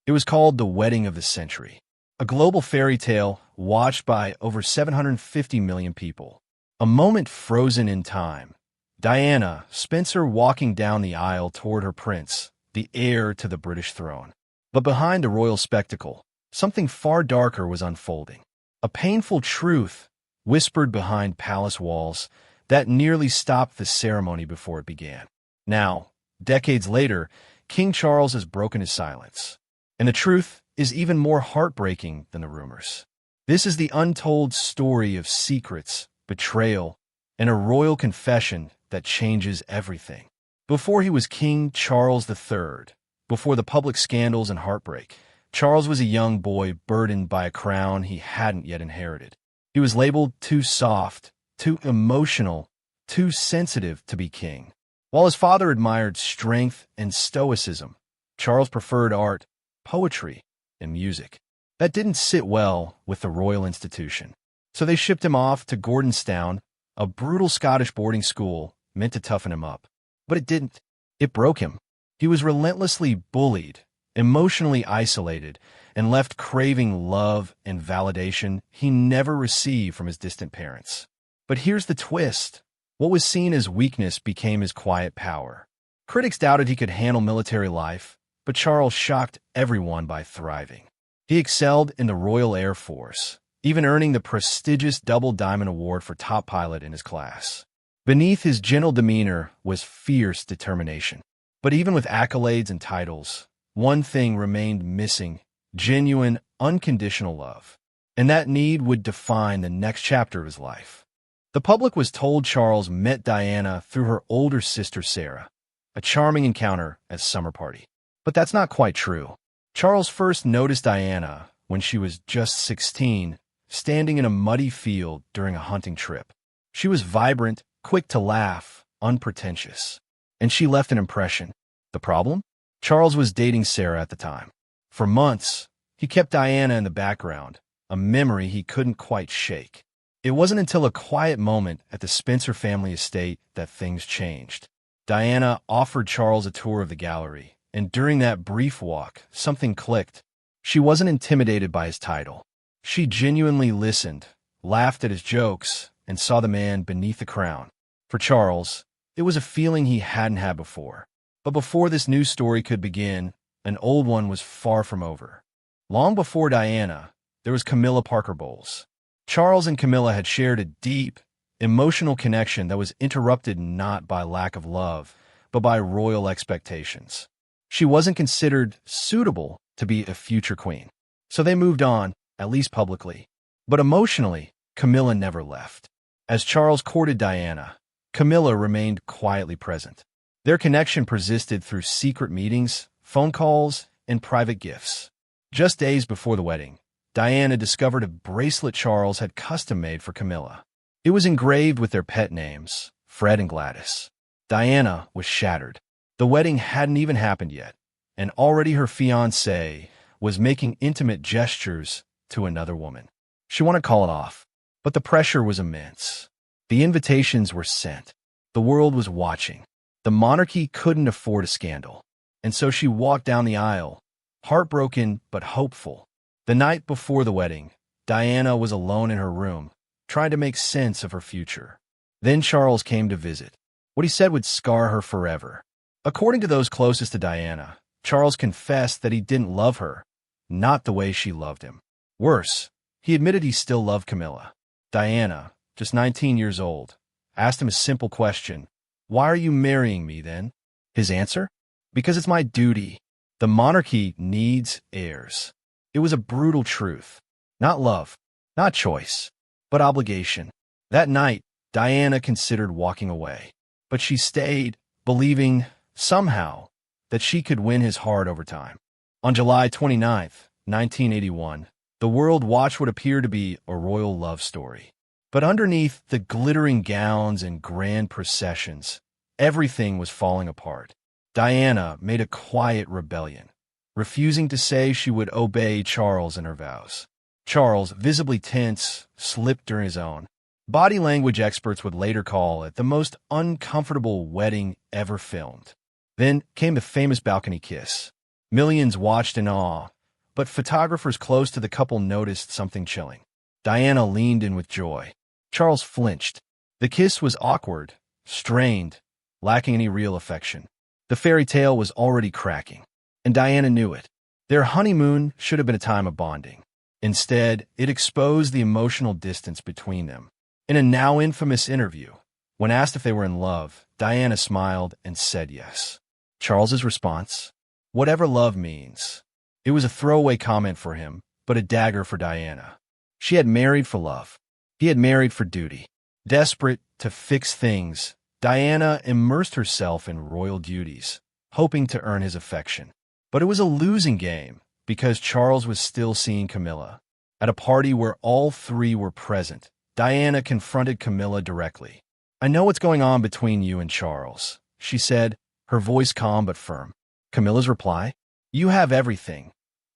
It was called The Wedding of the Century, a global fairy tale watched by over 750 million people. A moment frozen in time. Diana, Spencer walking down the aisle toward her prince, the heir to the British throne. But behind the royal spectacle, something far darker was unfolding. A painful truth whispered behind palace walls that nearly stopped the ceremony before it began. Now, decades later, King Charles has broken his silence. And the truth is even more heartbreaking than the rumors. This is the untold story of secrets, betrayal, and a royal confession that changes everything. Before he was King Charles III, before the public scandals and heartbreak, Charles was a young boy burdened by a crown he hadn't yet inherited. He was labeled too soft, too emotional, too sensitive to be king. While his father admired strength and stoicism, Charles preferred art, poetry, and music. That didn't sit well with the royal institution. So they shipped him off to Gordonstoun, a brutal Scottish boarding school meant to toughen him up. But it didn't. It broke him. He was relentlessly bullied, emotionally isolated, and left craving love and validation he never received from his distant parents. But here's the twist. What was seen as weakness became his quiet power. Critics doubted he could handle military life, but Charles shocked everyone by thriving. He excelled in the Royal Air Force, even earning the prestigious Double Diamond Award for top pilot in his class. Beneath his gentle demeanor was fierce determination. But even with accolades and titles, one thing remained missing: genuine, unconditional love. And that need would define the next chapter of his life. The public was told Charles met Diana through her older sister Sarah, a charming encounter at a summer party. But that's not quite true. Charles first noticed Diana when she was just 16, standing in a muddy field during a hunting trip. She was vibrant, quick to laugh, unpretentious. And she left an impression. The problem? Charles was dating Sarah at the time. For months, he kept Diana in the background, a memory he couldn't quite shake. It wasn't until a quiet moment at the Spencer family estate that things changed. Diana offered Charles a tour of the gallery, and during that brief walk, something clicked. She wasn't intimidated by his title. She genuinely listened, laughed at his jokes, and saw the man beneath the crown. For Charles, it was a feeling he hadn't had before. But before this new story could begin, an old one was far from over. Long before Diana, there was Camilla Parker Bowles. Charles and Camilla had shared a deep, emotional connection that was interrupted not by lack of love, but by royal expectations. She wasn't considered suitable to be a future queen. So they moved on, at least publicly. But emotionally, Camilla never left. As Charles courted Diana, Camilla remained quietly present. Their connection persisted through secret meetings, phone calls, and private gifts. Just days before the wedding, Diana discovered a bracelet Charles had custom-made for Camilla. It was engraved with their pet names, Fred and Gladys. Diana was shattered. The wedding hadn't even happened yet, and already her fiancé was making intimate gestures to another woman. She wanted to call it off, but the pressure was immense. The invitations were sent. The world was watching. The monarchy couldn't afford a scandal, and so she walked down the aisle, heartbroken but hopeful. The night before the wedding, Diana was alone in her room, trying to make sense of her future. Then Charles came to visit. What he said would scar her forever. According to those closest to Diana, Charles confessed that he didn't love her, not the way she loved him. Worse, he admitted he still loved Camilla. Diana, just 19 years old, asked him a simple question: "Why are you marrying me then?" His answer? "Because it's my duty. The monarchy needs heirs." It was a brutal truth. Not love, not choice, but obligation. That night, Diana considered walking away. But she stayed, believing, somehow, that she could win his heart over time. On July 29th, 1981, the world watched what appeared to be a royal love story. But underneath the glittering gowns and grand processions, everything was falling apart. Diana made a quiet rebellion, refusing to say she would obey Charles and her vows. Charles, visibly tense, slipped during his own. Body language experts would later call it the most uncomfortable wedding ever filmed. Then came the famous balcony kiss. Millions watched in awe But photographers close to the couple noticed something chilling. Diana leaned in with joy. Charles flinched. The kiss was awkward, strained, lacking any real affection. The fairy tale was already cracking, and Diana knew it. Their honeymoon should have been a time of bonding. Instead, it exposed the emotional distance between them. In a now infamous interview, when asked if they were in love, Diana smiled and said yes. Charles's response? Whatever love means. It was a throwaway comment for him, but a dagger for Diana. She had married for love. He had married for duty. Desperate to fix things, Diana immersed herself in royal duties, hoping to earn his affection. But it was a losing game, because Charles was still seeing Camilla. At a party where all three were present, Diana confronted Camilla directly. "I know what's going on between you and Charles," she said, her voice calm but firm. Camilla's reply? "You have everything.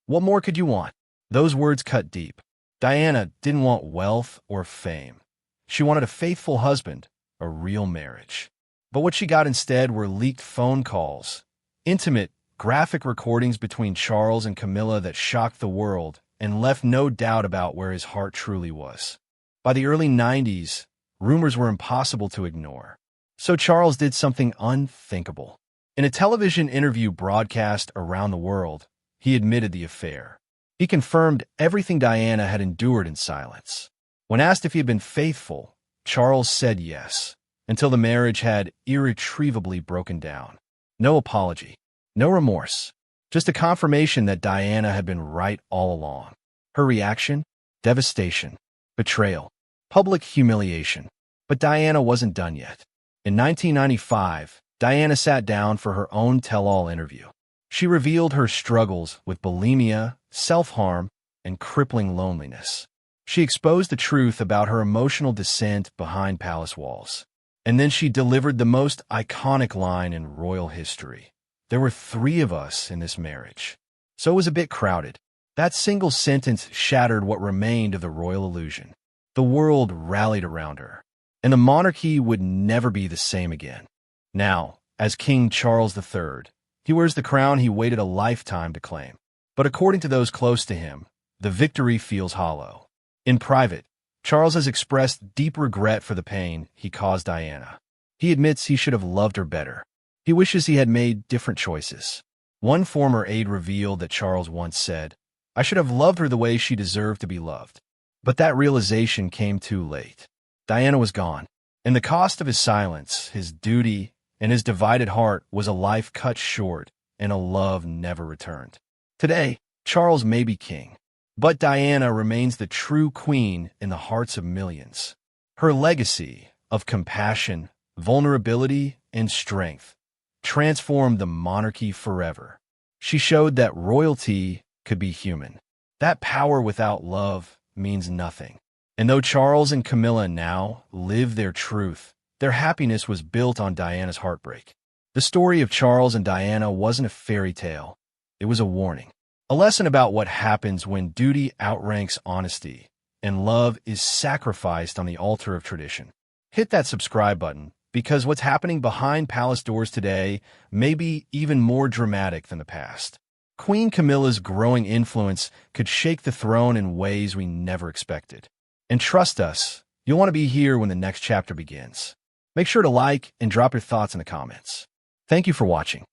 What more could you want?" Those words cut deep. Diana didn't want wealth or fame. She wanted a faithful husband, a real marriage. But what she got instead were leaked phone calls, intimate, graphic recordings between Charles and Camilla that shocked the world and left no doubt about where his heart truly was. By the early 90s, rumors were impossible to ignore. So Charles did something unthinkable. In a television interview broadcast around the world, he admitted the affair. He confirmed everything Diana had endured in silence. When asked if he had been faithful, Charles said yes, until the marriage had irretrievably broken down. No apology, no remorse, just a confirmation that Diana had been right all along. Her reaction? Devastation, betrayal, public humiliation. But Diana wasn't done yet. In 1995, Diana sat down for her own tell-all interview. She revealed her struggles with bulimia, self-harm, and crippling loneliness. She exposed the truth about her emotional descent behind palace walls. And then she delivered the most iconic line in royal history. "There were 3 of us in this marriage." So it was a bit crowded. That single sentence shattered what remained of the royal illusion. The world rallied around her, and the monarchy would never be the same again. Now, as King Charles III, he wears the crown he waited a lifetime to claim. But according to those close to him, the victory feels hollow. In private, Charles has expressed deep regret for the pain he caused Diana. He admits he should have loved her better. He wishes he had made different choices. One former aide revealed that Charles once said, "I should have loved her the way she deserved to be loved." But that realization came too late. Diana was gone, and the cost of his silence, his duty, and his divided heart was a life cut short and a love never returned. Today, Charles may be king, but Diana remains the true queen in the hearts of millions. Her legacy of compassion, vulnerability, and strength transformed the monarchy forever. She showed that royalty could be human. That power without love means nothing. And though Charles and Camilla now live their truth, their happiness was built on Diana's heartbreak. The story of Charles and Diana wasn't a fairy tale. It was a warning. A lesson about what happens when duty outranks honesty and love is sacrificed on the altar of tradition. Hit that subscribe button, because what's happening behind palace doors today may be even more dramatic than the past. Queen Camilla's growing influence could shake the throne in ways we never expected. And trust us, you'll want to be here when the next chapter begins. Make sure to like and drop your thoughts in the comments. Thank you for watching.